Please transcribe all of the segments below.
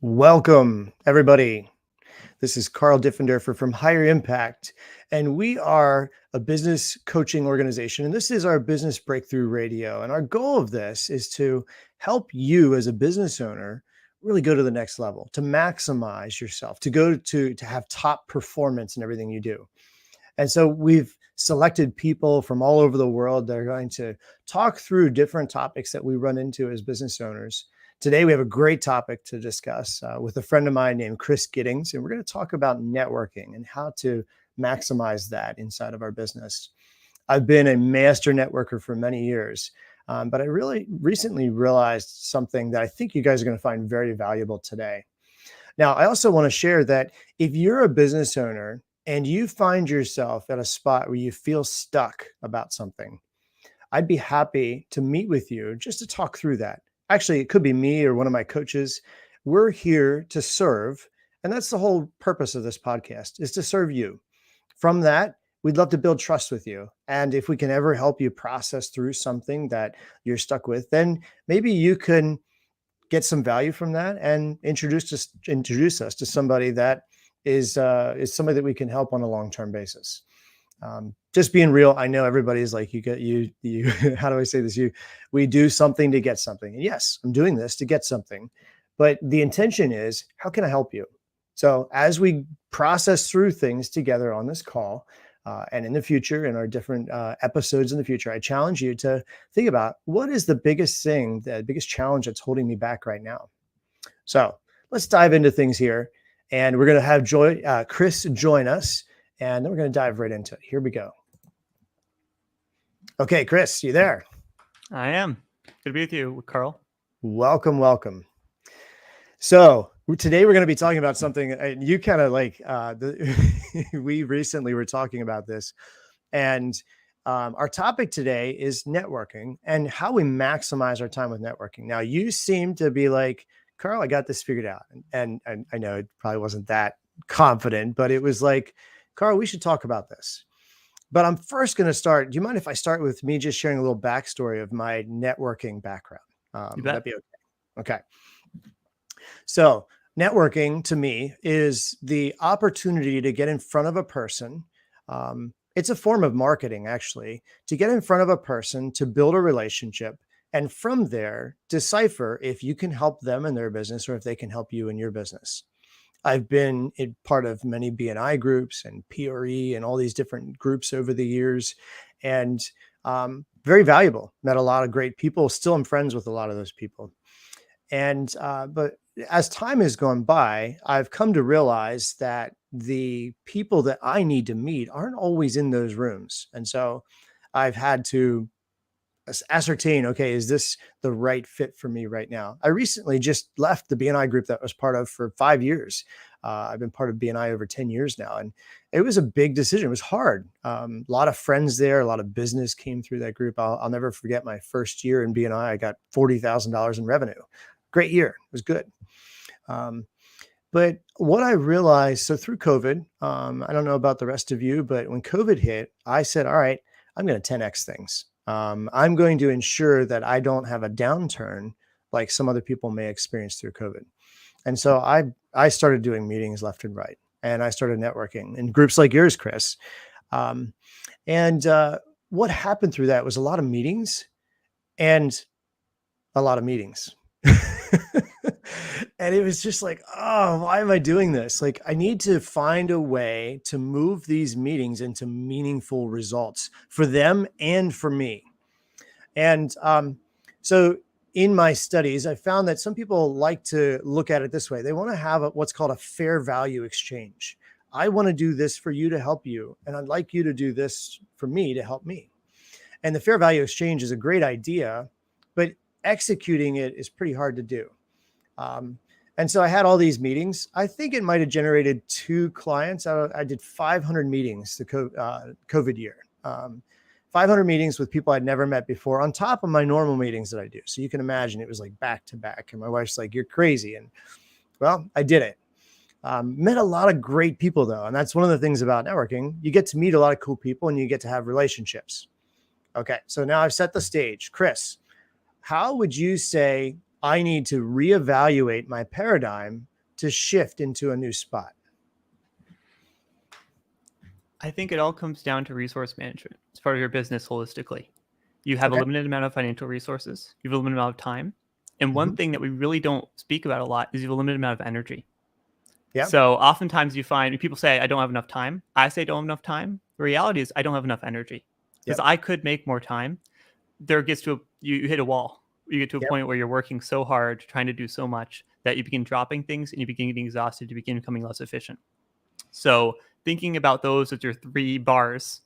Welcome, everybody. This is Carl Diffenderfer from Higher Impact, and we are a business coaching organization. And this is our Business Breakthrough Radio. And our goal of this is to help you as a business owner really go to the next level, to maximize yourself, to have top performance in everything you do. And so we've selected people from all over the world that are going to talk through different topics that we run into as business owners. Today, we have a great topic to discuss with a friend of mine named Chris Giddings, and we're going to talk about networking and how to maximize that inside of our business. I've been a master networker for many years, but I really recently realized something that I think you guys are going to find very valuable today. Now, I also want to share that if you're a business owner and you find yourself at a spot where you feel stuck about something, I'd be happy to meet with you just to talk through that. Actually, it could be me or one of my coaches. We're here to serve. And that's the whole purpose of this podcast, is to serve you. From that, we'd love to build trust with you. And if we can ever help you process through something that you're stuck with, then maybe you can get some value from that and introduce us to somebody that is somebody that we can help on a long-term basis. Just being real, I know everybody's like, you how do I say this? We do something to get something. And yes, I'm doing this to get something, but the intention is, how can I help you? So as we process through things together on this call, and in the future, in our different episodes in the future, I challenge you to think about what is the biggest thing, the biggest challenge that's holding me back right now. So let's dive into things here. And we're going to have Chris join us, and then we're going to dive right into it. Here we go. Okay, Chris, you there? I am. Good to be with you, Carl. Welcome, welcome. So today we're going to be talking about something, and you kind of like, we recently were talking about this, and our topic today is networking and how we maximize our time with networking. Now, you seem to be like, Carl, I got this figured out. And I know it probably wasn't that confident, but it was like, Carl, we should talk about this. But I'm first going to start. Do you mind if I start with me just sharing a little backstory of my networking background? You bet. That'd be okay. Okay. So networking to me is the opportunity to get in front of a person. It's a form of marketing, actually, to get in front of a person, to build a relationship, and from there, decipher if you can help them in their business or if they can help you in your business. I've been part of many BNI groups and PRE and all these different groups over the years, and very valuable. Met a lot of great people. Still am friends with a lot of those people. And but as time has gone by, I've come to realize that the people that I need to meet aren't always in those rooms. And so I've had to ascertain, okay, is this the right fit for me right now? I recently just left the BNI group that I was part of for 5 years. I've been part of BNI over 10 years now, and it was a big decision. It was hard. A lot of friends there, a lot of business came through that group. I'll never forget my first year in BNI. I got $40,000 in revenue. Great year. It was good. But what I realized, so through COVID, I don't know about the rest of you, but when COVID hit, I said, all right, I'm going to 10X things. I'm going to ensure that I don't have a downturn like some other people may experience through COVID. And so I started doing meetings left and right, and I started networking in groups like yours, Chris. What happened through that was a lot of meetings and a lot of meetings. And it was just like, oh, why am I doing this? Like, I need to find a way to move these meetings into meaningful results for them and for me. And so in my studies, I found that some people like to look at it this way. They want to have what's called a fair value exchange. I want to do this for you to help you, and I'd like you to do this for me to help me. And the fair value exchange is a great idea, but executing it is pretty hard to do. And so I had all these meetings. I think it might have generated 2 clients. I did 500 meetings the COVID year. 500 meetings with people I'd never met before on top of my normal meetings that I do. So you can imagine it was like back to back. And my wife's like, you're crazy. And well, I did it. Met a lot of great people though. And that's one of the things about networking. You get to meet a lot of cool people and you get to have relationships. Okay. So now I've set the stage. Chris, how would you say I need to reevaluate my paradigm to shift into a new spot? I think it all comes down to resource management. It's part of your business holistically. You have a Okay. limited amount of financial resources, you have a limited amount of time. And one Hmm. thing that we really don't speak about a lot is you have a limited amount of energy. Yeah. So oftentimes you find people say, I don't have enough time. I say, I don't have enough time. The reality is, I don't have enough energy because Yep. I could make more time. There gets to you hit a wall. You get to a Yep. point where you're working so hard, trying to do so much that you begin dropping things and you begin getting exhausted. You begin becoming less efficient. So thinking about those as your three bars,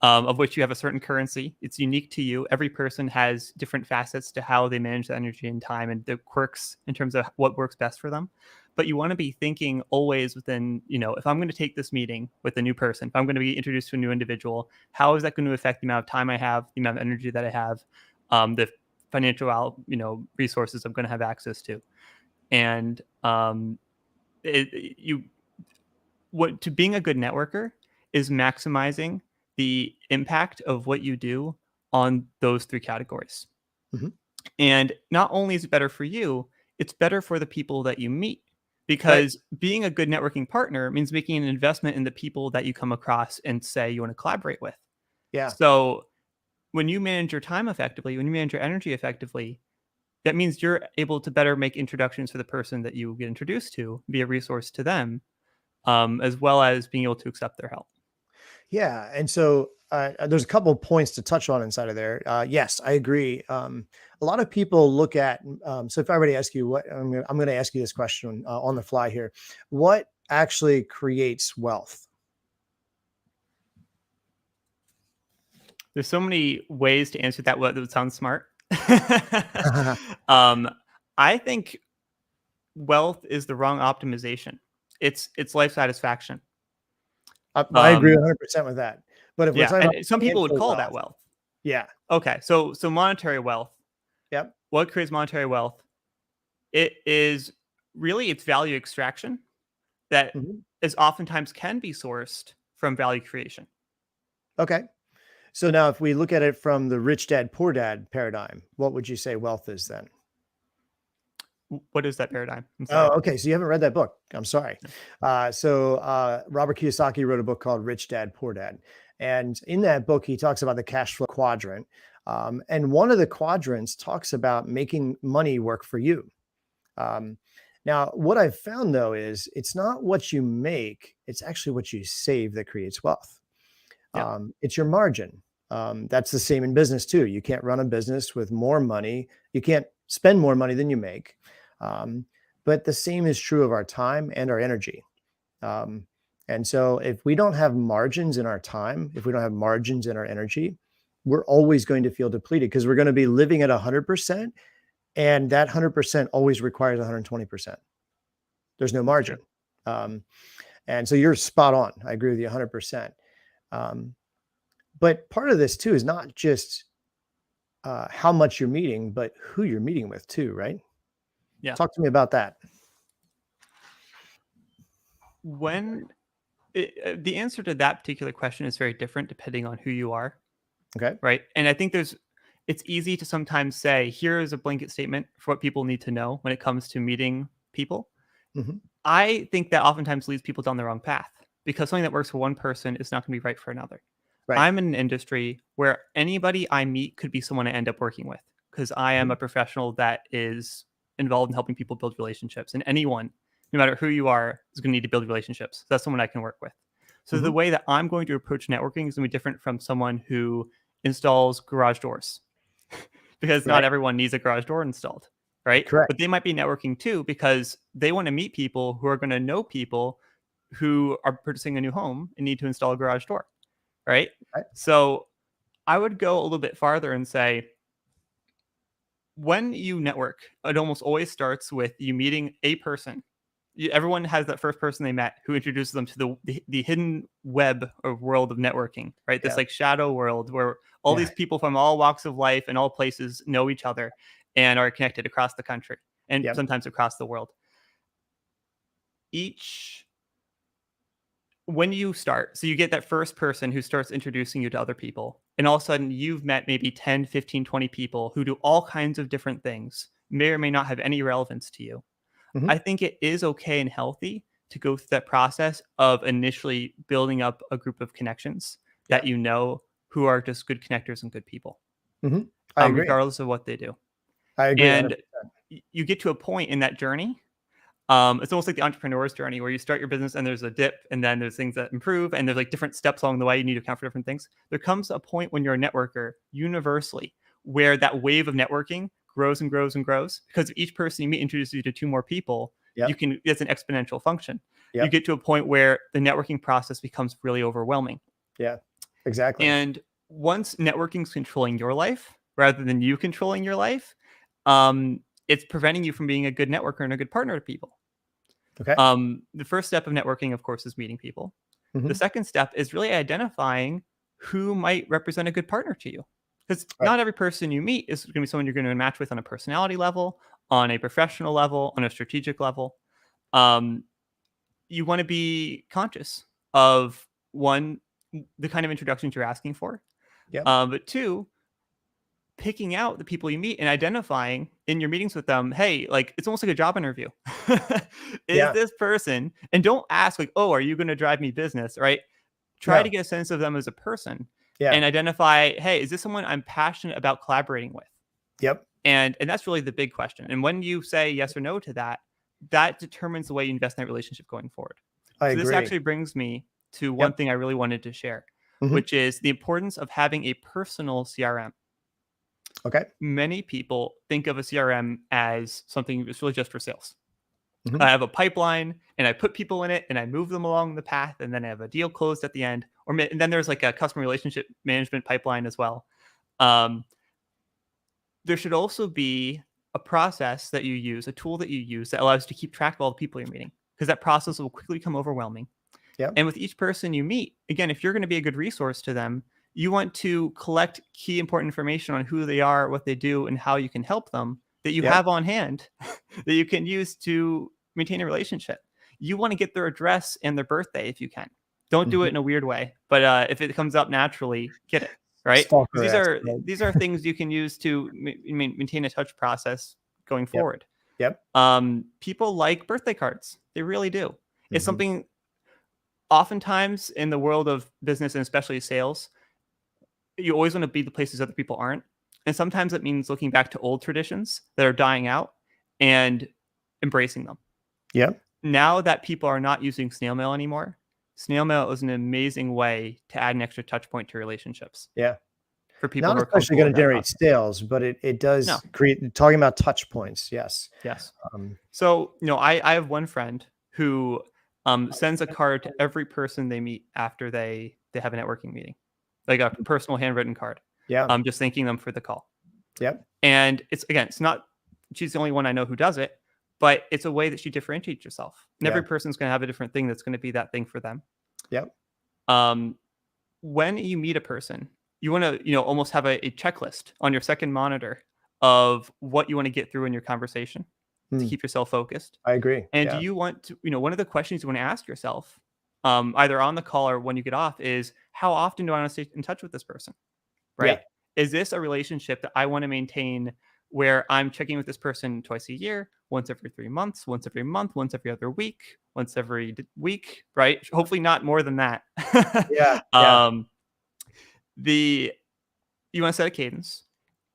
of which you have a certain currency. It's unique to you. Every person has different facets to how they manage the energy and time and the quirks in terms of what works best for them. But you want to be thinking always within, if I'm going to take this meeting with a new person, if I'm going to be introduced to a new individual, how is that going to affect the amount of time I have, the amount of energy that I have, the financial, resources I'm going to have access to. And you what to being a good networker is maximizing the impact of what you do on those three categories. Hmm. And not only is it better for you, it's better for the people that you meet Right. because being a good networking partner means making an investment in the people that you come across and say you want to collaborate with. Yeah. So when you manage your time effectively, when you manage your energy effectively, that means you're able to better make introductions for the person that you get introduced to, be a resource to them, as well as being able to accept their help. Yeah, and so there's a couple of points to touch on inside of there. Yes, I agree. A lot of people look at. So if I were to ask you, what I'm going to ask you this question on the fly here, what actually creates wealth? There's so many ways to answer that would sound smart. um, I think wealth is the wrong optimization. It's life satisfaction. I agree Um, 100% with that. But if we're yeah, talking about and some people would financial call that wealth, wealth. yeah, Okay, so monetary wealth. yep, What creates monetary wealth? It is really it's value extraction that mhm, is oftentimes can be sourced from value creation. okay. So now, if we look at it from the rich dad poor dad paradigm, what would you say wealth is then? What is that paradigm? I'm sorry. Oh, okay. So you haven't read that book. I'm sorry. Robert Kiyosaki wrote a book called Rich Dad, Poor Dad. And in that book, he talks about the cash flow quadrant. And one of the quadrants talks about making money work for you. Um, Now, what I've found though is it's not what you make, it's actually what you save that creates wealth. Yeah, It's your margin. That's the same in business too. You can't run a business with more money. You can't spend more money than you make. Um, but the same is true of our time and our energy. Um, and so if we don't have margins in our time, if we don't have margins in our energy, we're always going to feel depleted because we're going to be living at 100%. And that 100% always requires 120%. There's no that's true. margin. Um, and so you're spot on. I agree with you 100%. Um, but part of this too is not just how much you're meeting, but who you're meeting with too, right? Yeah. Talk to me about that. When the answer to that particular question is very different depending on who you are, Okay. right? And I think it's easy to sometimes say, here is a blanket statement for what people need to know when it comes to meeting people. Hmm. I think that oftentimes leads people down the wrong path because something that works for one person is not going to be right for another. Right. I'm in an industry where anybody I meet could be someone I end up working with because I am Mhm. a professional that is involved in helping people build relationships. And anyone, no matter who you are, is going to need to build relationships. That's someone I can work with. So the Mhm. way that I'm going to approach networking is going to be different from someone who installs garage doors because not Right. everyone needs a garage door installed, right? Correct. But they might be networking too because they want to meet people who are going to know people who are purchasing a new home and need to install a garage door, right? Right. So I would go a little bit farther and say when you network, it almost always starts with you meeting a person. Everyone has that first person they met who introduces them to the hidden web or world of networking, right? This Yeah. like shadow world where all Yeah. these people from all walks of life and all places know each other and are connected across the country and Yep. sometimes across the world. Each when you start, so you get that first person who starts introducing you to other people, and all of a sudden you've met maybe 10, 15, 20 people who do all kinds of different things may or may not have any relevance to you. Mhm. I think it is okay and healthy to go through that process of initially building up a group of connections that Yeah. you know who are just good connectors and good people, Mhm. I agree. regardless of what they do. I agree And 100%. you get to a point in that journey. It's almost like the entrepreneur's journey where you start your business and there's a dip and then there's things that improve and there's like different steps along the way. You need to account for different things. There comes a point when you're a networker universally where that wave of networking grows and grows and grows because each person you meet introduces you to two more people. Yep. It's an exponential function. You Yep. get to a point where the networking process becomes really overwhelming. Yeah. Exactly. And once networking's controlling your life rather than you controlling your life, it's preventing you from being a good networker and a good partner to people. Okay. The first step of networking, of course, is meeting people. The Mhm. second step is really identifying who might represent a good partner to you. Because Right. not every person you meet is going to be someone you're going to match with on a personality level, on a professional level, on a strategic level. Um, you want to be conscious of one, the kind of introductions you're asking for, Yep. but two, picking out the people you meet and identifying in your meetings with them, hey, like it's almost like a job interview. Is Yeah. this person, and don't ask like, oh, are you going to drive me business, right? Try to No. get a sense of them as a person Yeah. and identify, hey, is this someone I'm passionate about collaborating with? Yep. And that's really the big question. And when you say yes or no to that, that determines the way you invest in that relationship going forward. I So this agree. actually brings me to one Yep. thing I really wanted to share, Mhm. which is the importance of having a personal CRM. Okay. Many people think of a CRM as something that's really just for sales. Mhm. I have a pipeline and I put people in it and I move them along the path and then I have a deal closed at the end. And then there's like a customer relationship management pipeline as well. Um, there should also be a process that you use, a tool that you use that allows you to keep track of all the people you're meeting because that process will quickly become overwhelming. Yep. And with each person you meet, again, if you're going to be a good resource to them, you want to collect key important information on who they are, what they do, and how you can help them that you Yep. have on hand that you can use to maintain a relationship. You want to get their address and their birthday if you can. Don't do it Mhm. in a weird way, but if it comes up naturally, get it right because these Stalker-esque, are right? these are things you can use to maintain a touch process going Yep. forward. Yep. People like birthday cards; they really do. It's Mhm. something oftentimes in the world of business and especially sales, you always want to be the places other people aren't. And sometimes it means looking back to old traditions that are dying out and embracing them. Yep. Now that people are not using snail mail anymore, snail mail is an amazing way to add an extra touch point to relationships Yeah. for people Not who are especially comfortable gonna with that generate process. sales, but it No, does create talking about touch points, yes. yes. Um, So, I have one friend who sends a card to every person they meet after they have a networking meeting, like a personal handwritten card, yeah. just thanking them for the call. Yep. And it's not she's the only one I know who does it, but it's a way that she differentiates herself. And every Yeah. person's going to have a different thing that's going to be that thing for them. Yep. Um, when you meet a person, you want to, almost have a checklist on your second monitor of what you want to get through in your conversation to Mm, keep yourself focused. I agree. And do Yeah. you want to, one of the questions you want to ask yourself, either on the call or when you get off, is how often do I want to stay in touch with this person? Yeah. Right? Is this a relationship that I want to maintain where I'm checking with this person twice a year, once every 3 months, once every month, once every other week, once every week, right? Hopefully not more than that. Yeah. Yeah. um, the you want to set a cadence,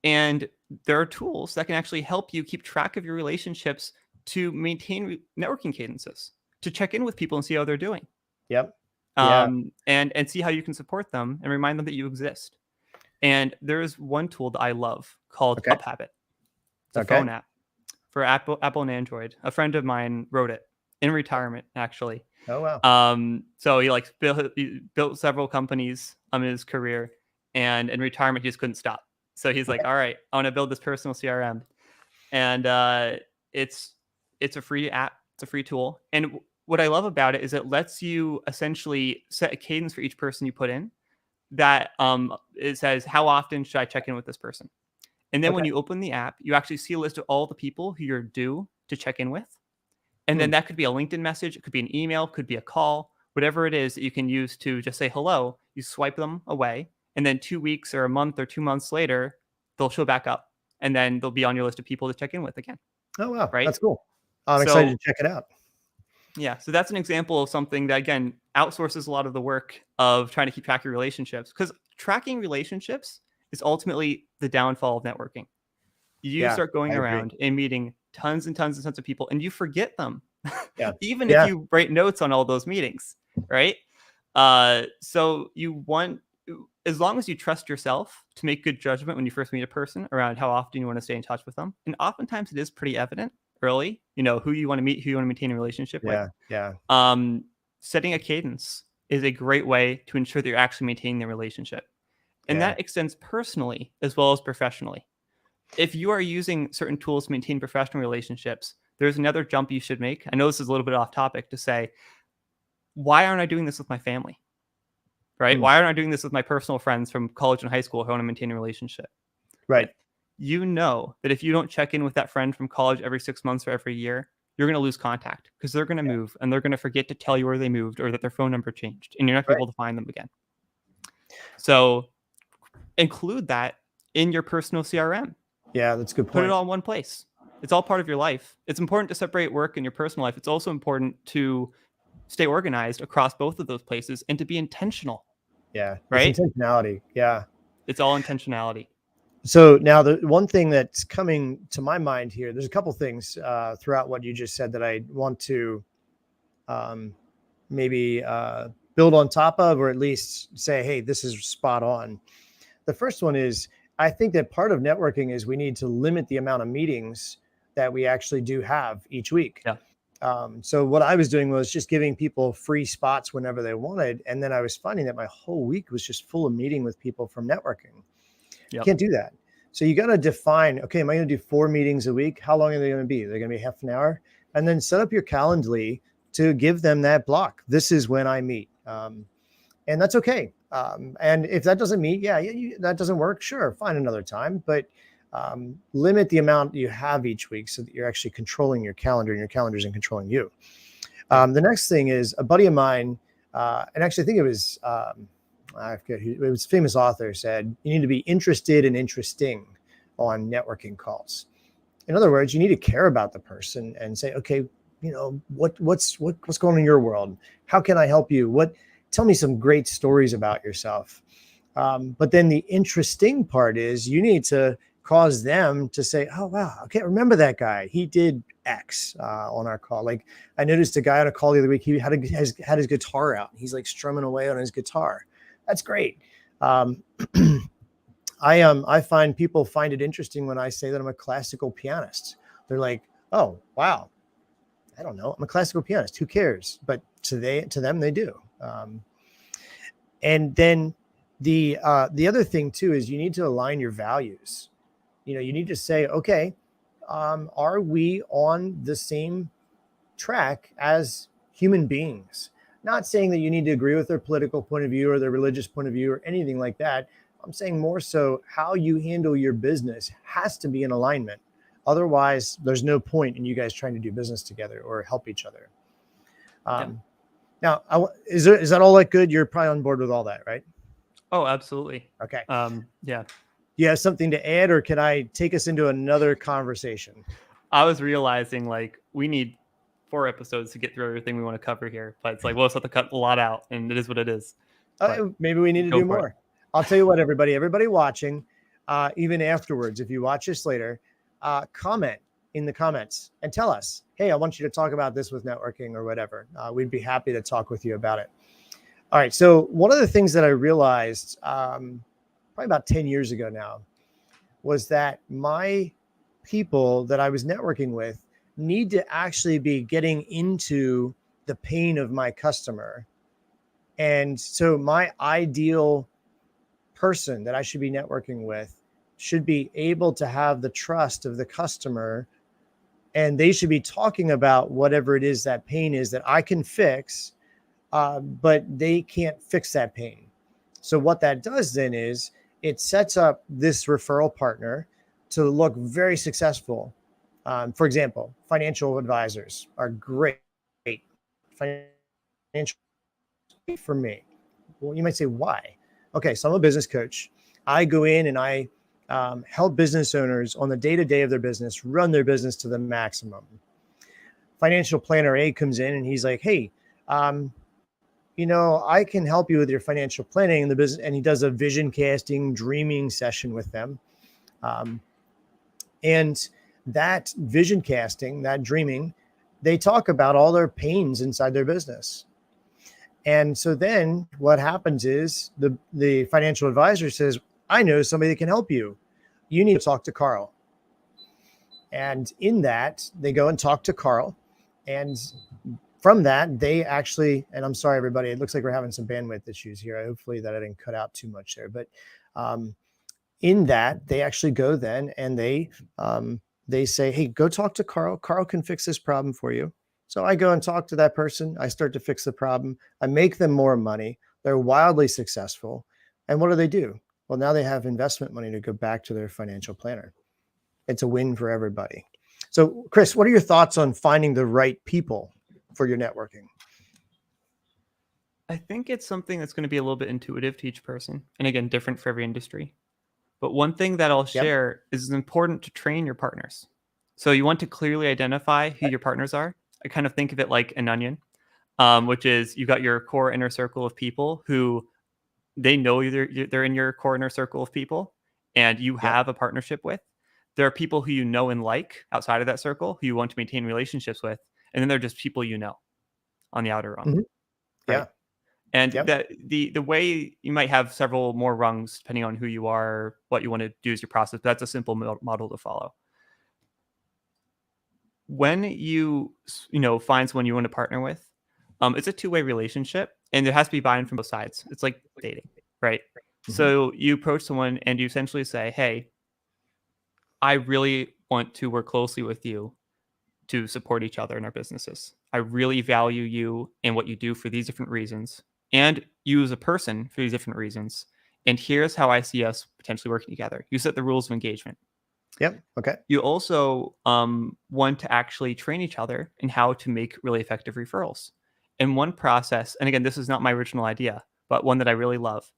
and there are tools that can actually help you keep track of your relationships to maintain networking cadences, to check in with people and see how they're doing, Yep. Yeah. and see how you can support them and remind them that you exist. And there is one tool that I love called Okay. UpHabit. It's a Okay. phone app for Apple and Android. A friend of mine wrote it in retirement, actually. Oh, wow. So he built several companies in his career, and in retirement he just couldn't stop. So he's like, Okay. "All right, I want to build this personal CRM," and it's it's a free app. It's a free tool, and what I love about it is it lets you essentially set a cadence for each person you put in. That it says how often should I check in with this person, and then Okay. when you open the app, you actually see a list of all the people who you're due to check in with. And then Hmm. that could be a LinkedIn message, it could be an email, could be a call, whatever it is that you can use to just say hello. You swipe them away, and then 2 weeks or a month or 2 months later, they'll show back up. and then they'll be on your list of people to check in with again. Oh, wow. Right. That's cool. I'm excited So to check it out. yeah, so that's an example of something that, again, outsources a lot of the work of trying to keep track of relationships, because tracking relationships is ultimately the downfall of networking. You Yeah, start going I agree. around and meeting tons and tons and tons of people, and you forget them, Yeah. even if Yeah. you write notes on all those meetings, right? So you want, as long as you trust yourself to make good judgment when you first meet a person around how often you want to stay in touch with them, and oftentimes it is pretty evident early, who you want to meet, who you want to maintain a relationship with. Yeah. Yeah. Setting a cadence is a great way to ensure that you're actually maintaining the relationship. And Yeah. that extends personally as well as professionally. If you are using certain tools to maintain professional relationships, there's another jump you should make. I know this is a little bit off topic to say, why aren't I doing this with my family? Right? Hmm. Why aren't I doing this with my personal friends from college and high school who want to maintain a relationship? Right. Right? You know that if you don't check in with that friend from college every 6 months or every year, you're going to lose contact because they're going to Yeah. move and they're going to forget to tell you where they moved or that their phone number changed, and you're not going to be Right. able to find them again. So include that in your personal CRM. Yeah. That's a good Put it point. all in one place. It's all part of your life. It's important to separate work and your personal life. It's also important to stay organized across both of those places and to be intentional, Yeah. It's right? intentionality. Yeah. It's all intentionality. So now the one thing that's coming to my mind here, there's a couple things throughout what you just said that I want to um, maybe build on top of, or at least say, hey, this is spot on. The first one is, I think that part of networking is we need to limit the amount of meetings that we actually do have each week. Yeah. So what I was doing was just giving people free spots whenever they wanted. And then I was finding that my whole week was just full of meeting with people from networking. Yep. Can't do that. So you got to define, okay, am I going to do 4 meetings a week? How long are they going to be? They're going to be half an hour. And then set up your Calendly to give them that block. This is when I meet. And that's okay. And if that doesn't meet, that doesn't work. Sure, find another time, but limit the amount you have each week so that you're actually controlling your calendar and your calendar isn't controlling you. Yep. The next thing is a buddy of mine, and actually I think it was, I forget who, it was a famous author said, you need to be interested and interesting on networking calls. In other words, you need to care about the person and say, okay, what's going on in your world? How can I help you? Tell me some great stories about yourself. But then the interesting part is you need to cause them to say, oh, wow, okay, remember that guy. He did X on our call. Like I noticed a guy on a call the other week, he had his guitar out. He's like strumming away on his guitar. That's great. I find people find it interesting when I say that I'm a classical pianist. They're like, oh, wow. I don't know. I'm a classical pianist. Who cares? But to them, they do. And then the other thing too is you need to align your values. You need to say, okay, are we on the same track as human beings? Not saying that you need to agree with their political point of view or their religious point of view or anything like that. I'm saying more so how you handle your business has to be in alignment. Otherwise, there's no point in you guys trying to do business together or help each other. Now, is that all that good? You're probably on board with all that, right? Oh, absolutely. Okay. Yeah. Do you have something to add, or can I take us into another conversation? I was realizing like we need 4 episodes to get through everything we want to cover here, but it's like we'll just have to cut a lot out, and it is what it is. Maybe we need to do more. I'll tell you what, everybody watching, even afterwards, if you watch this later, comment in the comments and tell us, hey, I want you to talk about this with networking or whatever. We'd be happy to talk with you about it. All right. So one of the things that I realized probably about 10 years ago now was that my people that I was networking with need to actually be getting into the pain of my customer. And so my ideal person that I should be networking with should be able to have the trust of the customer, and they should be talking about whatever it is that pain is that I can fix, but they can't fix that pain. So what that does then is it sets up this referral partner to look very successful. For example, financial advisors are great. Financial for me. Well, you might say, why? Okay, so I'm a business coach. I go in and I help business owners on the day-to-day of their business run their business to the maximum. Financial planner A comes in and he's like, hey, I can help you with your financial planning in the business. And he does a vision casting, dreaming session with them. And that vision casting, that dreaming, they talk about all their pains inside their business. And so then what happens is the financial advisor says, I know somebody that can help you. You need to talk to Carl. And in that, they go and talk to Carl. And from that, they actually, and I'm sorry, everybody, it looks like we're having some bandwidth issues here. Hopefully that I didn't cut out too much there. But in that, they actually go then and they say, hey, go talk to Carl. Carl can fix this problem for you. So I go and talk to that person. I start to fix the problem. I make them more money. They're wildly successful. And what do? Well, now they have investment money to go back to their financial planner. It's a win for everybody. So, Chris, what are your thoughts on finding the right people for your networking? I think it's something that's going to be a little bit intuitive to each person, and again, different for every industry. But one thing that I'll share is it's important to train your partners. So you want to clearly identify who your partners are. I kind of think of it like an onion, which is you've got your core inner circle of people who they know they're in your core inner circle of people and you have a partnership with. There are people who you know and like outside of that circle who you want to maintain relationships with. And then there are just people you know on the outer rung. Mm-hmm. Right? Yeah. And that the way you might have several more rungs depending on who you are, what you want to do as your process. But that's a simple model to follow. When you find someone you want to partner with, it's a two-way relationship, and there has to be buy-in from both sides. It's like dating, right? Mm-hmm. So you approach someone and you essentially say, "Hey, I really want to work closely with you to support each other in our businesses. I really value you and what you do for these different reasons, and you as a person for these different reasons. And here's how I see us potentially working together." You set the rules of engagement. Yep. Okay. You also want to actually train each other in how to make really effective referrals. And one process, and again, this is not my original idea, but one that I really love,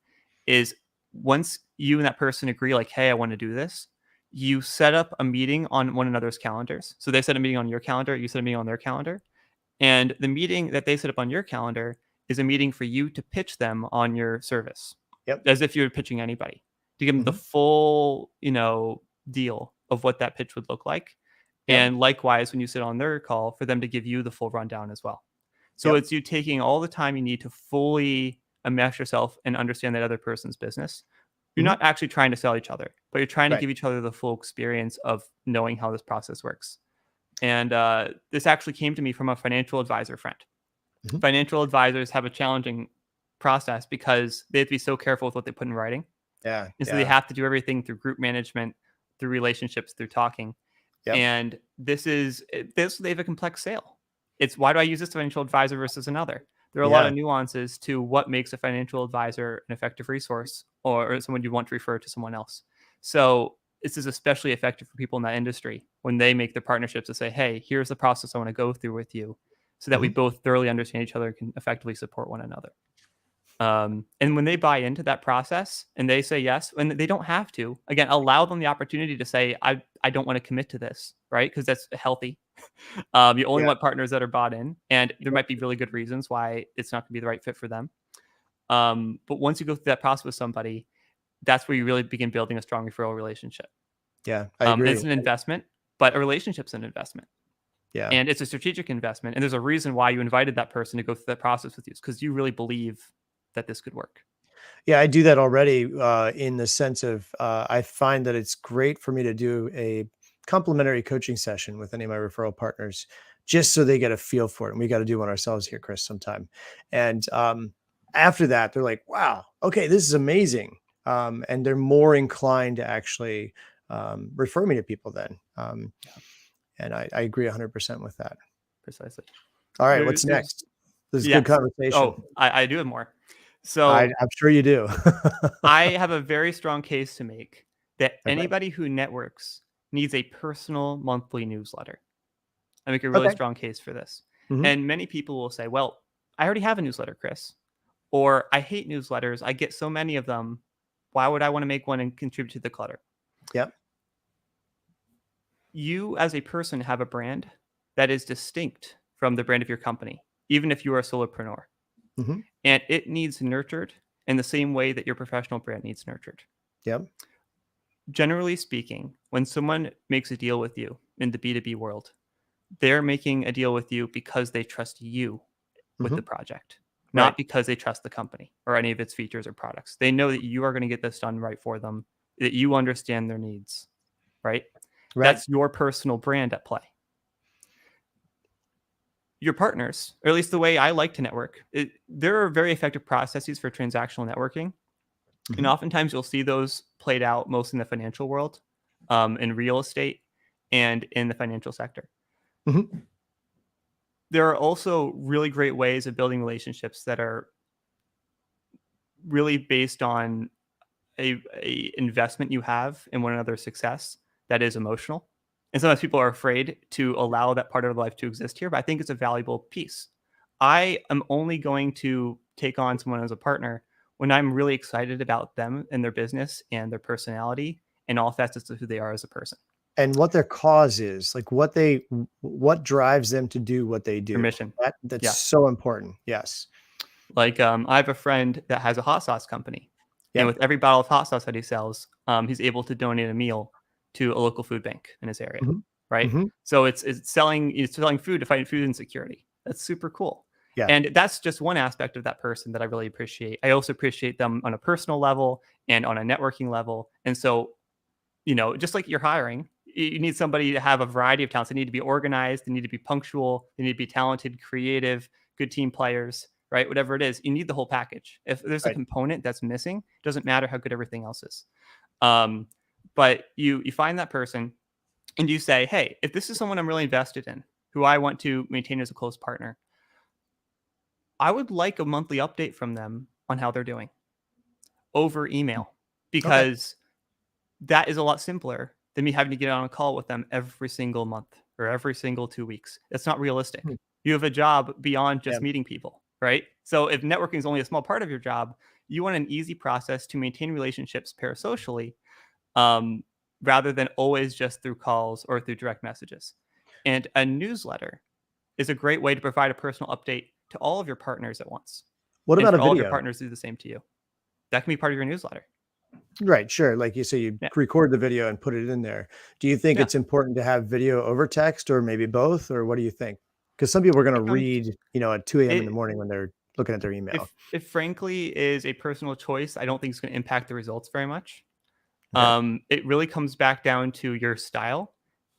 is once you and that person agree, like, hey, I want to do this, you set up a meeting on one another's calendars. So they set a meeting on your calendar, you set a meeting on their calendar. And the meeting that they set up on your calendar is a meeting for you to pitch them on your service. Yep. As if you're pitching anybody, to give them the full, deal of what that pitch would look like. Yep. And likewise, when you sit on their call, for them to give you the full rundown as well. So it's you taking all the time you need to fully immerse yourself and understand that other person's business. You're not actually trying to sell each other, but you're trying to give each other the full experience of knowing how this process works. And this actually came to me from a financial advisor friend. Mm-hmm. Financial advisors have a challenging process because they have to be so careful with what they put in writing. Yeah. And so they have to do everything through group management, through relationships, through talking. Yep. And they have a complex sale. It's why do I use this financial advisor versus another? There are a lot of nuances to what makes a financial advisor an effective resource or someone you want to refer to someone else. So this is especially effective for people in that industry when they make their partnerships to say, hey, here's the process I want to go through with you so that we both thoroughly understand each other and can effectively support one another. And when they buy into that process and they say yes, and they don't have to, again, allow them the opportunity to say, I don't want to commit to this, right? Because that's healthy. You only want partners that are bought in, and there might be really good reasons why it's not going to be the right fit for them. But once you go through that process with somebody, that's where you really begin building a strong referral relationship. Yeah, I agree. It's an investment, but a relationship's an investment. Yeah. And it's a strategic investment. And there's a reason why you invited that person to go through that process with you, because you really believe that this could work. Yeah, I do that already in the sense of I find that it's great for me to do a complimentary coaching session with any of my referral partners, just so they get a feel for it. And we got to do one ourselves here, Chris, sometime. And after that, they're like, wow, okay, this is amazing. And they're more inclined to actually refer me to people then. And I agree 100% with that. Precisely. All right, what's next? This is good conversation. Oh, I do have more. So I'm sure you do. I have a very strong case to make that anybody who networks needs a personal monthly newsletter. I make a really strong case for this. Mm-hmm. And many people will say, well, I already have a newsletter, Chris. Or I hate newsletters. I get so many of them. Why would I want to make one and contribute to the clutter? Yep. You as a person have a brand that is distinct from the brand of your company, even if you are a solopreneur. Hmm. And it needs nurtured in the same way that your professional brand needs nurtured. Yep. Generally speaking, when someone makes a deal with you in the B2B world, they're making a deal with you because they trust you with the Hmm. project, Right. not because they trust the company or any of its features or products. They know that you are going to get this done right for them, that you understand their needs, right? Right. That's your personal brand at play. Your partners, or at least the way I like to network, there are very effective processes for transactional networking. And Hmm. oftentimes you'll see those played out most in the financial world, in real estate, and in the financial sector. Hmm. There are also really great ways of building relationships that are really based on a investment you have in one another's success that is emotional. And sometimes people are afraid to allow that part of their life to exist here, but I think it's a valuable piece. I am only going to take on someone as a partner when I'm really excited about them and their business and their personality and all facets of who they are as a person. And what their cause is, like what drives them to do what they Their do. mission. That's Yeah. so important. Yes. Like, I have a friend that has a hot sauce company, and Yep. with every bottle of hot sauce that he sells, he's able to donate a meal to a local food bank in his area, Hmm. right? Hmm. So it's selling food to fight food insecurity. That's super cool, Yeah. and that's just one aspect of that person that I really appreciate. I also appreciate them on a personal level and on a networking level, and so just like you're hiring, you need somebody to have a variety of talents. They need to be organized, they need to be punctual, they need to be talented, creative, good team players, right? Whatever it is, you need the whole package. If there's a Right. component that's missing, it doesn't matter how good everything else is. Um, but you find that person and you say, hey, if this is someone I'm really invested in, who I want to maintain as a close partner, I would like a monthly update from them on how they're doing over email Okay. because that is a lot simpler than me having to get on a call with them every single month or every single 2 weeks. That's not Hmm. realistic. You have a job beyond Yeah. just meeting people, right? So if networking is only a small part of your job, you want an easy process to maintain relationships parasocially, um, rather than always just through calls or through direct messages. And a newsletter is a great way to provide a personal update to all of your partners at once, What and about a for all of your video? partners to do the same to you. That can be part of your newsletter. Right, sure. Like you say, you Yeah, record the video and put it in there. Do you think yeah. it's important to have video over text or maybe both, or what do you think? Because some people are going to It comes. read, at 2 a.m. in the It morning when they're looking at their email. if frankly is a personal choice, I don't think it's going to impact the results very much. Okay. It really comes back down to your style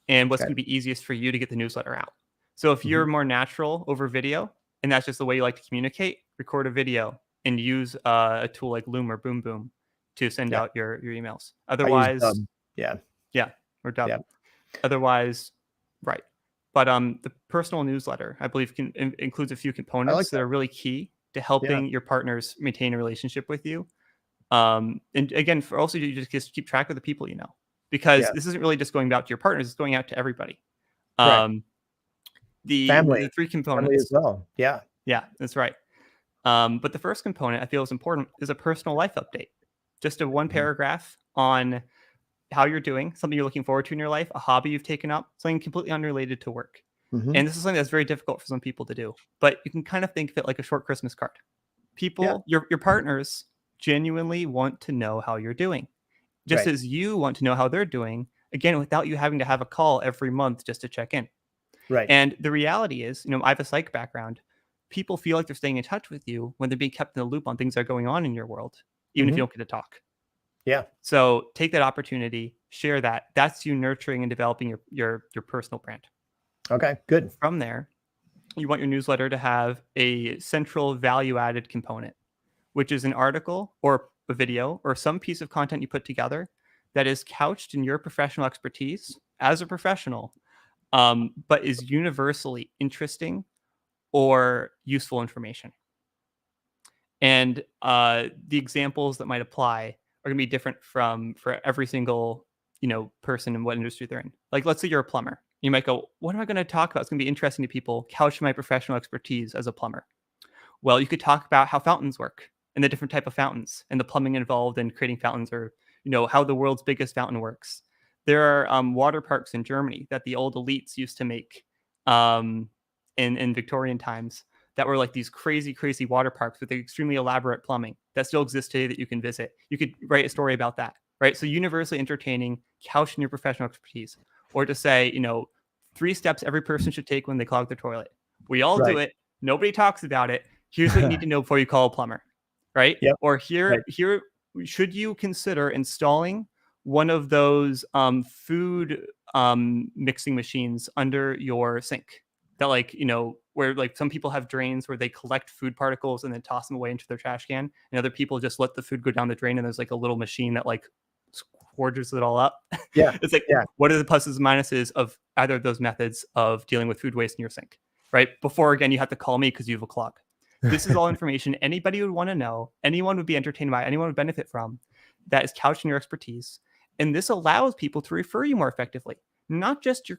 and what's Okay. going to be easiest for you to get the newsletter out. So if Hmm. you're more natural over video and that's just the way you like to communicate, record a video and use a tool like Loom or Boom Boom to send Yeah. out your emails. I use Otherwise, Yeah. yeah, or Dub. Yeah. Otherwise, right. But the personal newsletter, I believe, includes a few I like components that that. are really key to Yeah. helping your partners maintain a relationship with you. And again, for also you just keep track of the people you know, because Yeah. this isn't really just going out to your partners; it's going out to everybody. Right. Um, the Family. three Family as components. well. Yeah. Yeah, that's right. But the first component I feel is important is a personal life update. Just a one Mhm. paragraph on how you're doing, something you're looking forward to in your life, a hobby you've taken up, something completely unrelated to work. Mhm. And this is something that's very difficult for some people to do, but you can kind of think of it like a short Christmas card. Yeah. People, your partners genuinely want to know how you're doing, just Right. as you want to know how they're doing, again, without you having to have a call every month just to check in. Right. And the reality is, I have a psych background. People feel like they're staying in touch with you when they're being kept in the loop on things that are going on in your world, even if you Mhm. don't get to talk. Yeah. So take that opportunity, share that. That's you nurturing and developing your personal brand. Okay. Good. From there, you want your newsletter to have a central value added component, which is an article or a video or some piece of content you put together that is couched in your professional expertise as a professional, but is universally interesting or useful information. And the examples that might apply are going to be different for every single person in what industry they're in. Like, let's say you're a plumber. You might go, what am I going to talk about? It's going to be interesting to people. Couch my professional expertise as a plumber. Well, you could talk about how fountains work and the different type of fountains and the plumbing involved in creating fountains, or how the world's biggest fountain works. There are water parks in Germany that the old elites used to make um, in Victorian times that were like these crazy, crazy water parks with extremely elaborate plumbing that still exists today that you can visit. You could write a story about that, right? So universally entertaining, couch in your professional expertise, or to say, 3 steps every person should take when they clog their toilet. We all do Right. it. Nobody talks about it. Here's what you need to know before you call a plumber, right? Yep. Or Right. here, should you consider installing one of those food mixing machines under your sink? That where like some people have drains where they collect food particles and then toss them away into their trash can, and other people just let the food go down the drain, and there's like a little machine that like quarters it all up. Yeah. It's like, Yeah. what are the pluses and minuses of either of those methods of dealing with food waste in your sink, right? Before, again, you have to call me because you have a clog. This is all information anybody would want to know, anyone would be entertained by, anyone would benefit from, that is couched in your expertise. And this allows people to refer you more effectively, not just your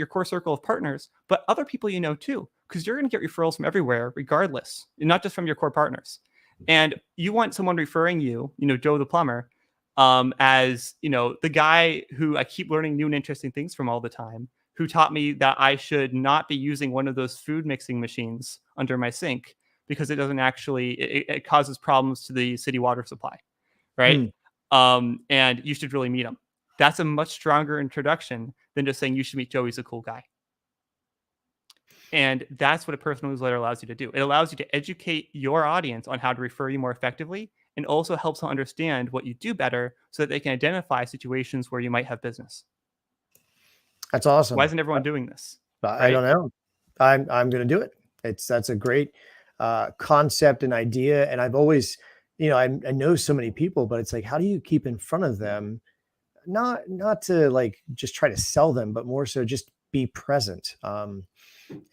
core circle of partners, but other people you know too, because you're going to get referrals from everywhere, regardless, and not just from your core partners. And you want someone referring you, Joe the plumber, as the guy who I keep learning new and interesting things from all the time, who taught me that I should not be using one of those food mixing machines under my sink because it doesn't actually it causes problems to the city water supply, right? And you should really meet him. That's a much stronger introduction than just saying you should meet Joe. He's a cool guy. And that's what a personal newsletter allows you to do. It allows you to educate your audience on how to refer you more effectively, and also helps them understand what you do better so that they can identify situations where you might have business. That's Why awesome. isn't everyone doing this? I don't know. I'm going to do it. That's a great concept and idea. And I've always, I know so many people, but it's like, how do you keep in front of them? Not to like just try to sell them, but more so just be present.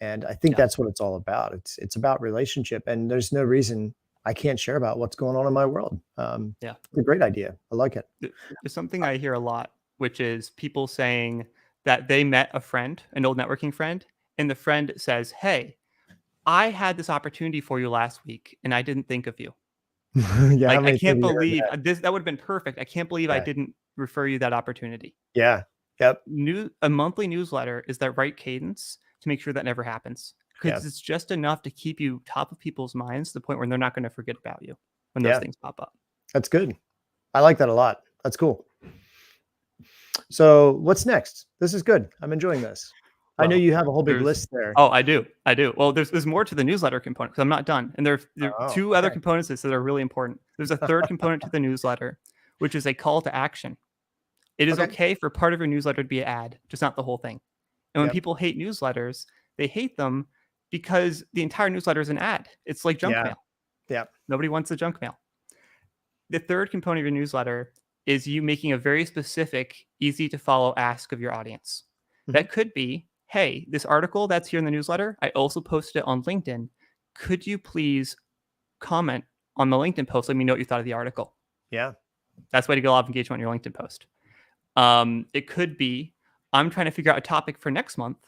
And I think that's what it's all about. It's about relationship, and there's no reason I can't share about what's going on in my world. It's a great idea. I like it. There's something I hear a lot, which is people saying that they met a friend, an old networking friend, and the friend says, "Hey, I had this opportunity for you last week, and I didn't think of you. Yeah, how Like, I many can't times have you heard believe that? this. That would have been perfect. I can't believe I Yeah. didn't refer you that opportunity." Yeah. Yep. A monthly newsletter is that right cadence to make sure that never happens, because Yeah. it's just enough to keep you top of people's minds to the point where they're not going to forget about you when those Yeah. things pop up. That's good. I like that a lot. That's cool. So what's next? This is good. I'm enjoying this. I know Well, you have a whole big there's list there. Oh, I do. Well, there's more to the newsletter component because I'm not done, and there are Oh, two other okay. components to this that are really important. There's a third component to the newsletter, which is a call to action. It is Okay. okay for part of your newsletter to be an ad, just not the whole thing. And when Yep. people hate newsletters, they hate them because the entire newsletter is an ad. It's like junk Yeah. mail. Yeah. Nobody wants the junk mail. The third component of your newsletter is you making a very specific, easy to follow ask of your audience. That could be, hey, this article that's here in the newsletter, I also posted it on LinkedIn. Could you please comment on the LinkedIn post? Let me know what you thought of the article. Yeah. That's the way to get a lot of engagement on your LinkedIn post. It could be, I'm trying to figure out a topic for next month,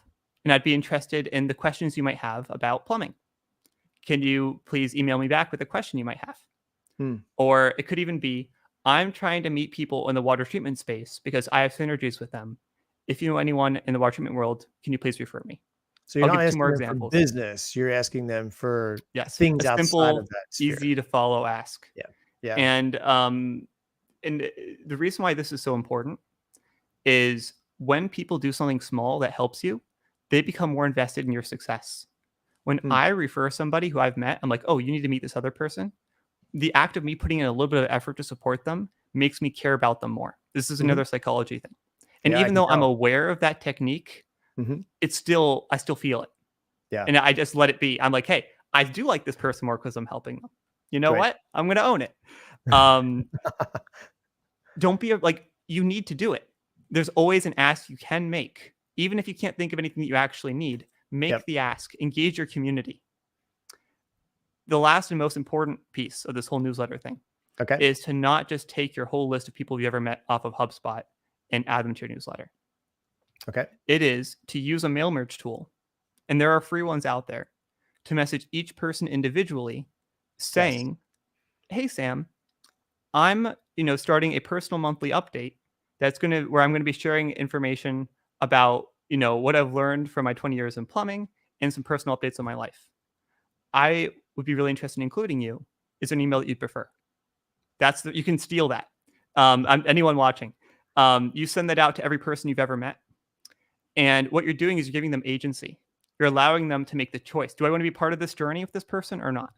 and I'd be interested in the questions you might have about plumbing. Can you please email me back with a question you might have? Or it could even be, I'm trying to meet people in the water treatment space because I have synergies with them. If you know anyone in the water treatment world, can you please refer me? So you're I'll not give 2 more asking them for examples. business. You're asking them for Yes, things a outside of simple, that sphere. easy to follow ask. Yeah. Yeah. And the reason why this is so important is when people do something small that helps you, they become more invested in your success. When I refer somebody who I've met, I'm like, oh, you need to meet this other person. The act of me putting in a little bit of effort to support them makes me care about them more. This is another psychology thing. And Yeah, I even can though I'm tell. aware of that technique, I still feel it. Yeah. And I just let it be. I'm like, hey, I do like this person more because I'm helping them. You know Great. what? I'm going to own it. Don't be like, you need to do it. There's always an ask you can make. Even if you can't think of anything that you actually need, make the ask, engage your community. The last and most important piece of this whole newsletter thing is to not just take your whole list of people you ever met off of HubSpot and add them to your newsletter. Okay. It is to use a mail merge tool, and there are free ones out there, to message each person individually saying, hey, Sam, I'm, starting a personal monthly update where I'm going to be sharing information about, what I've learned from my 20 years in plumbing and some personal updates on my life. I would be really interested in including you. Is there an email that you'd prefer? You can steal that. Anyone watching, you send that out to every person you've ever met. And what you're doing is you're giving them agency. You're allowing them to make the choice. Do I want to be part of this journey with this person or not?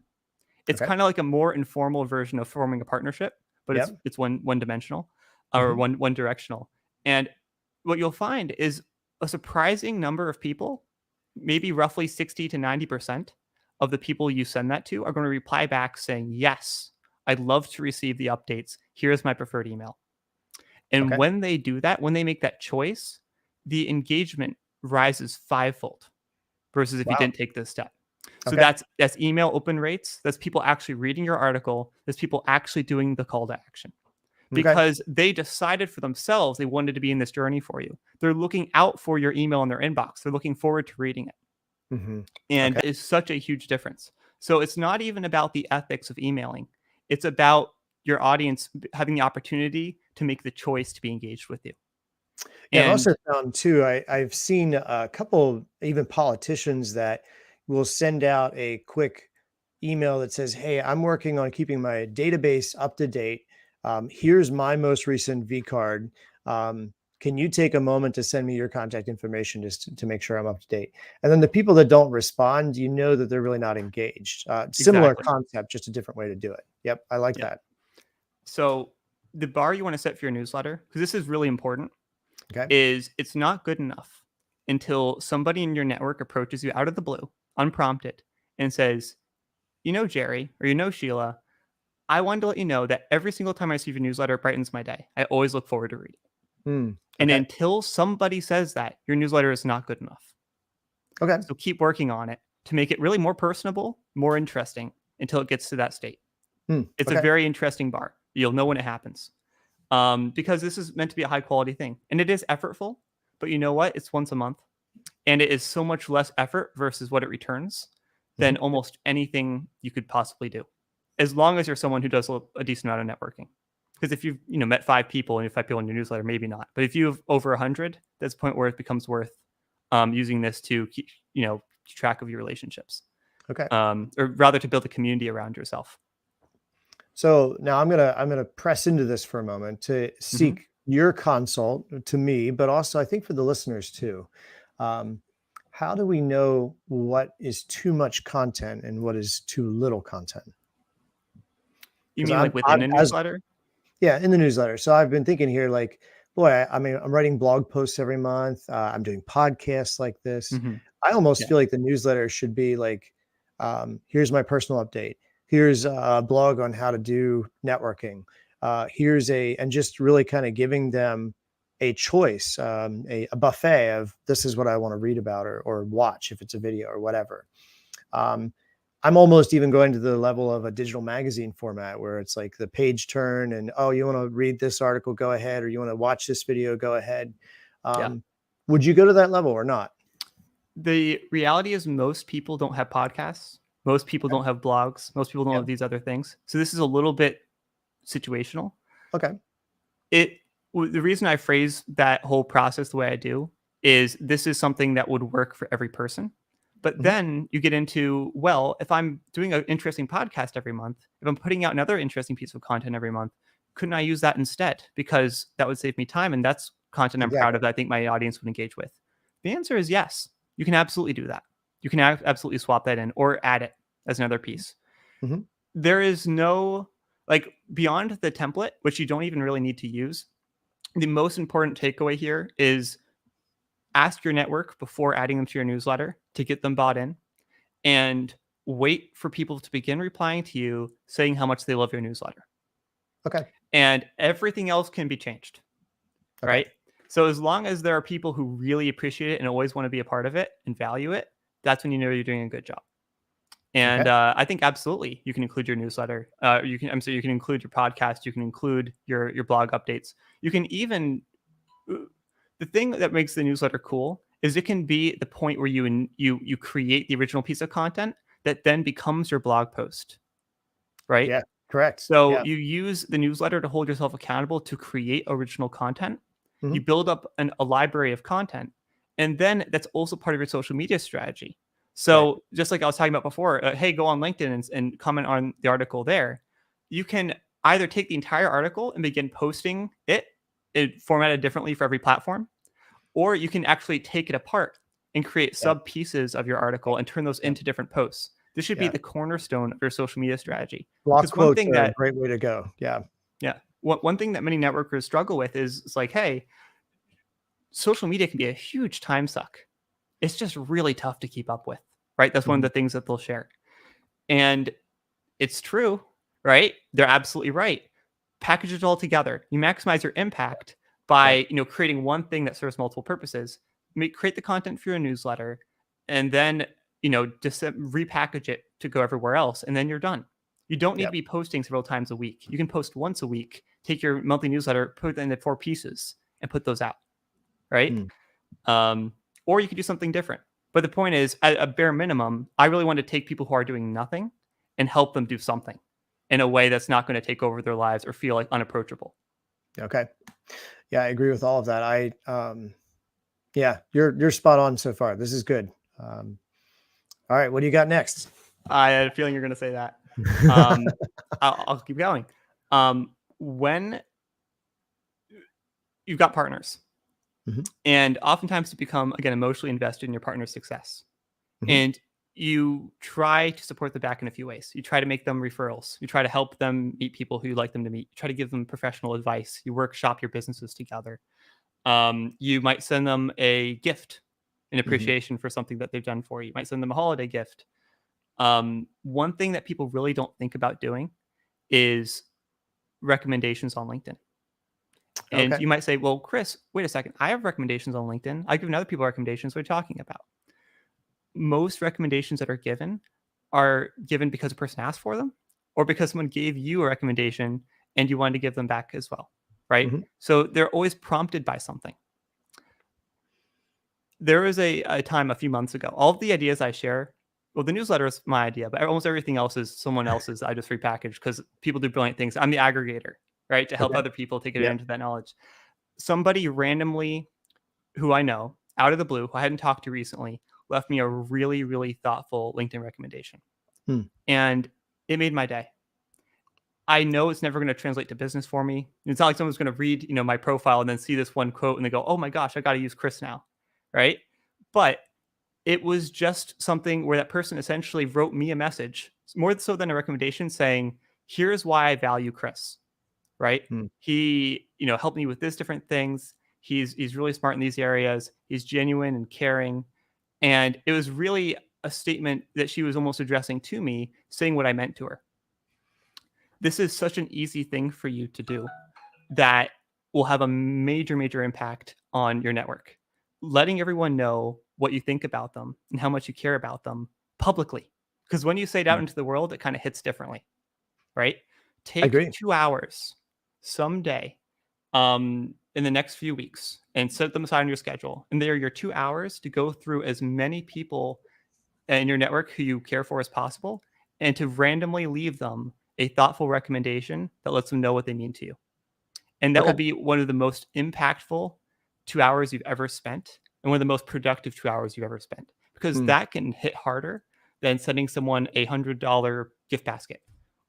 It's Okay. kind of like a more informal version of forming a partnership, but Yep. it's one dimensional or Hmm. one directional. And what you'll find is a surprising number of people, maybe roughly 60 to 90% of the people you send that to are going to reply back saying, "Yes, I'd love to receive the updates. Here's my preferred email." And Okay. when they do that, when they make that choice, the engagement rises fivefold versus if you Wow. didn't take this step. So Okay. that's email open rates. That's people actually reading your article. That's people actually doing the call to action Okay. because they decided for themselves they wanted to be in this journey for you. They're looking out for your email in their inbox. They're looking forward to reading it. Hmm. And Okay. that is such a huge difference. So it's not even about the ethics of emailing. It's about your audience having the opportunity to make the choice to be engaged with you. Yeah, I've also And found too, I've seen a couple, even politicians that will send out a quick email that says, "Hey, I'm working on keeping my database up to date. Here's my most recent V card. Can you take a moment to send me your contact information just to make sure I'm up to date?" And then the people that don't respond, you know that they're really not engaged. Similar exactly. concept, just a different way to do it. Yep, I like Yeah. that. So the bar you want to set for your newsletter, because this is really important, Okay. is it's not good enough until somebody in your network approaches you out of the blue, unprompted, and says, Jerry, or Sheila, I wanted to let you know that every single time I receive your newsletter, it brightens my day. I always look forward to reading it. Hmm. And Okay. until somebody says that, your newsletter is not good enough. Okay. So keep working on it to make it really more personable, more interesting until it gets to that state. Hmm. It's a Okay. very interesting bar. You'll know when it happens. Because this is meant to be a high quality thing. And it is effortful, but you know what? It's once a month. And it is so much less effort versus what it returns than Mhm. almost anything you could possibly do. As long as you're someone who does a decent amount of networking. Because if you've met 5 people and you have 5 people in your newsletter, maybe not. But if you have over 100, that's the point where it becomes worth using this to keep track of your relationships, Okay. or rather to build a community around yourself. So now I'm gonna press into this for a moment to Hmm. seek your consult to me, but also I think for the listeners too. Um, how do we know what is too much content and what is too little content? You Because mean like I'm within a as newsletter? yeah, in the newsletter. So I've been thinking here, like, boy, I mean, I'm writing blog posts every month. I'm doing podcasts like this. Hmm. I almost Yeah, feel like the newsletter should be like, here's my personal update. Here's a blog on how to do networking. And just really kind of giving them a choice, a buffet of this is what I want to read about or watch if it's a video or whatever. Um, I'm almost even going to the level of a digital magazine format where it's like the page turn and, oh, you want to read this article, go ahead, or you want to watch this video, go ahead. yeah. Would you go to that level or not? The reality is most people don't have podcasts. Most people Okay. don't have blogs. Most people don't Yeah. have these other things. So this is a little bit situational. Okay. It The reason I phrase that whole process the way I do is this is something that would work for every person. But Mhm. then you get into, well, if I'm doing an interesting podcast every month, if I'm putting out another interesting piece of content every month, couldn't I use that instead? Because that would save me time. And that's content I'm proud Exactly. of that I think my audience would engage with. The answer is yes. You can absolutely do that. You can absolutely swap that in or add it as another piece. Mhm. There is no, like, beyond the template, which you don't even really need to use. The most important takeaway here is ask your network before adding them to your newsletter to get them bought in, and wait for people to begin replying to you saying how much they love your newsletter. Okay. And everything else can be changed, Okay. right? So as long as there are people who really appreciate it and always want to be a part of it and value it, that's when you know you're doing a good job. Okay. And I think absolutely you can include your newsletter. You can include your podcast. You can include your blog updates. You can even the thing that makes the newsletter cool is it can be the point where you create the original piece of content that then becomes your blog post, right? Yeah. Correct. So Yeah. you use the newsletter to hold yourself accountable to create original content. You Mhm. build up a library of content, and then that's also part of your social media strategy. Right. So just like I was talking about before, hey, go on LinkedIn and comment on the article there. You can either take the entire article and begin posting it formatted differently for every platform, or you can actually take it apart and create Yeah. sub pieces of your article and turn those Yeah. into different posts. This should be Yeah. the cornerstone of your social media strategy. Block Because one quotes thing are a that great way to go. Yeah. yeah. One thing that many networkers struggle with is it's like, hey, social media can be a huge time suck. It's just really tough to keep up with, right? That's one of Mhm. the things that they'll share. And it's true, right? They're absolutely right. Package it all together. You maximize your impact Right. by, creating one thing that serves multiple purposes. Create the content for your newsletter, and then, just repackage it to go everywhere else, and then you're done. You don't need to Yep. be posting several times a week. You can post once a week, take your monthly newsletter, put it into 4 pieces, and put those out, right? Mm. Um, or you could do something different. But the point is, at a bare minimum, I really want to take people who are doing nothing and help them do something in a way that's not going to take over their lives or feel like unapproachable. Okay. Yeah, I agree with all of that. Yeah, you're spot on so far. This is good. Um, all right, what do you got next? I had a feeling you're going to say that. I'll keep going. When you've got partners, Mhm. and oftentimes you become, again, emotionally invested in your partner's success, Mhm. and you try to support them back in a few ways. You try to make them referrals. You try to help them meet people who you'd like them to meet. You try to give them professional advice. You workshop your businesses together. You might send them a gift in Mhm. appreciation for something that they've done for you. You might send them a holiday gift. One thing that people really don't think about doing is recommendations on LinkedIn. And Okay. you might say, well, Chris, wait a second. I have recommendations on LinkedIn. I've given other people recommendations. What are you talking about? Most recommendations that are given because a person asked for them or because someone gave you a recommendation and you wanted to give them back as well. Right. Mhm. So they're always prompted by something. There was a time a few months ago. All of the ideas I share, well, the newsletter is my idea, but almost everything else is someone else's. I just repackage because people do brilliant things. I'm the aggregator, right? To help Okay. other people take Yep. advantage of that knowledge. Somebody randomly who I know out of the blue, who I hadn't talked to recently, left me a really, really thoughtful LinkedIn recommendation. Hmm. And it made my day. I know it's never going to translate to business for me. It's not like someone's going to read, my profile and then see this one quote and they go, "Oh my gosh, I got to use Chris now." Right? But it was just something where that person essentially wrote me a message, more so than a recommendation, saying, "Here's why I value Chris." Right? Hmm. He, helped me with this different things. He's really smart in these areas. He's genuine and caring. And it was really a statement that she was almost addressing to me, saying what I meant to her. This is such an easy thing for you to do that will have a major, major impact on your network. Letting everyone know what you think about them and how much you care about them publicly. Because when you say it out Hmm. into the world, it kind of hits differently, right? I Take agree. 2 hours someday in the next few weeks and set them aside on your schedule. And they're your 2 hours to go through as many people in your network who you care for as possible and to randomly leave them a thoughtful recommendation that lets them know what they mean to you. And that will Okay. be one of the most impactful 2 hours you've ever spent and one of the most productive 2 hours you've ever spent because Hmm. that can hit harder than sending someone $100 gift basket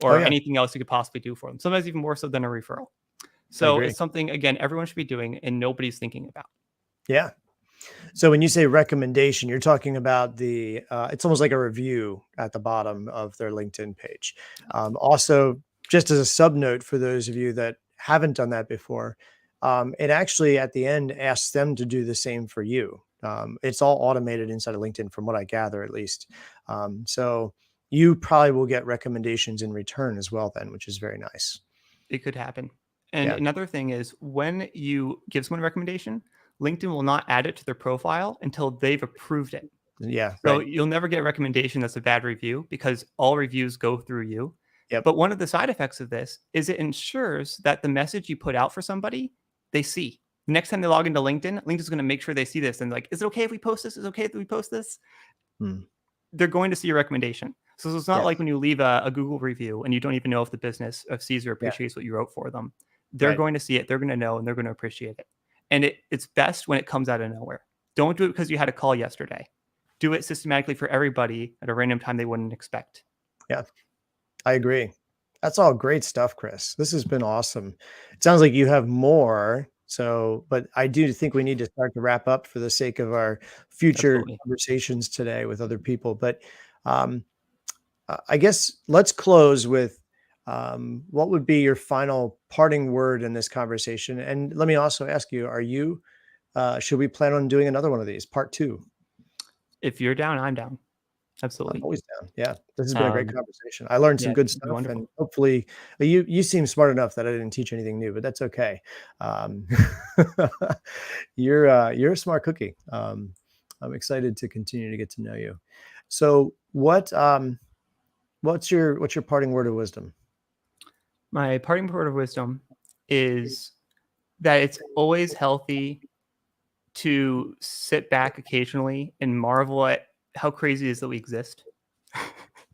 Oh or yeah, anything else you could possibly do for them. Sometimes even more so than a referral. I So agree. it's something, again, everyone should be doing and nobody's thinking about. Yeah. So when you say recommendation, you're talking about it's almost like a review at the bottom of their LinkedIn page. Also, just as a sub note for those of you that haven't done that before, it actually at the end asks them to do the same for you. It's all automated inside of LinkedIn, from what I gather, at least. So you probably will get recommendations in return as well, then, which is very nice. It could happen. And Yeah. another thing is when you give someone a recommendation, LinkedIn will not add it to their profile until they've approved it. Yeah. So Right. you'll never get a recommendation that's a bad review because all reviews go through you. Yep. But one of the side effects of this is it ensures that the message you put out for somebody, they see. The next time they log into LinkedIn, LinkedIn's going to make sure they see this and like, is it okay if we post this? Is it okay if we post this? Hmm. They're going to see your recommendation. So it's not Yes. like when you leave a Google review and you don't even know if the business sees or Yeah. appreciates what you wrote for them. They're Right. going to see it, they're going to know, and they're going to appreciate it. And it's best when it comes out of nowhere. Don't do it because you had a call yesterday. Do it systematically for everybody at a random time they wouldn't expect. Yeah, I agree. That's all great stuff, Chris. This has been awesome. It sounds like you have more. So, but I do think we need to start to wrap up for the sake of our future Absolutely. conversations today with other people. But um, I guess let's close with what would be your final parting word in this conversation? And let me also ask you, should we plan on doing another one of these, part two? If you're down, I'm down. I'm Absolutely. always down. Yeah, this has been a great Um, conversation. I learned yeah, some good it'd be stuff, and wonderful. hopefully, you seem smart enough that I didn't teach anything new, but that's okay. Um, you're a smart cookie. I'm excited to continue to get to know you. So, what's your parting word of wisdom? My parting word of wisdom is that it's always healthy to sit back occasionally and marvel at how crazy it is that we exist.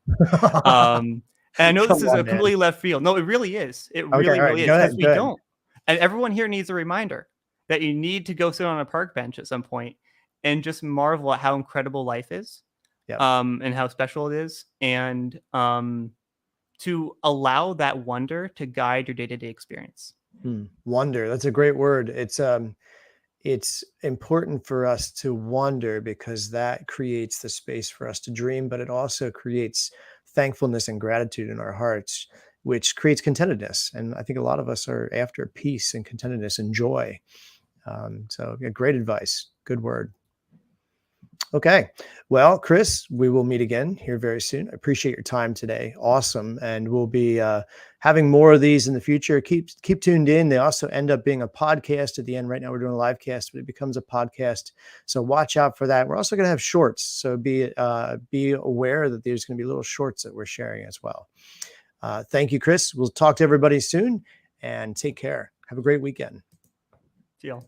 And I know Come this is on, a man. completely left field. No, it really is. It Okay, really, all really right. Go is because ahead. we Go ahead. don't. And everyone here needs a reminder that you need to go sit on a park bench at some point and just marvel at how incredible life is, Yep. and how special it is, and to allow that wonder to guide your day-to-day experience. Wonder. That's a great word. It's important for us to wonder because that creates the space for us to dream, but it also creates thankfulness and gratitude in our hearts, which creates contentedness. And I think a lot of us are after peace and contentedness and joy. So, yeah, great advice. Good word. Okay. Well, Chris, we will meet again here very soon. I appreciate your time today. Awesome. And we'll be having more of these in the future. Keep tuned in. They also end up being a podcast at the end. Right now we're doing a live cast, but it becomes a podcast. So watch out for that. We're also going to have shorts. So be aware that there's going to be little shorts that we're sharing as well. Thank you, Chris. We'll talk to everybody soon and take care. Have a great weekend. See y'all.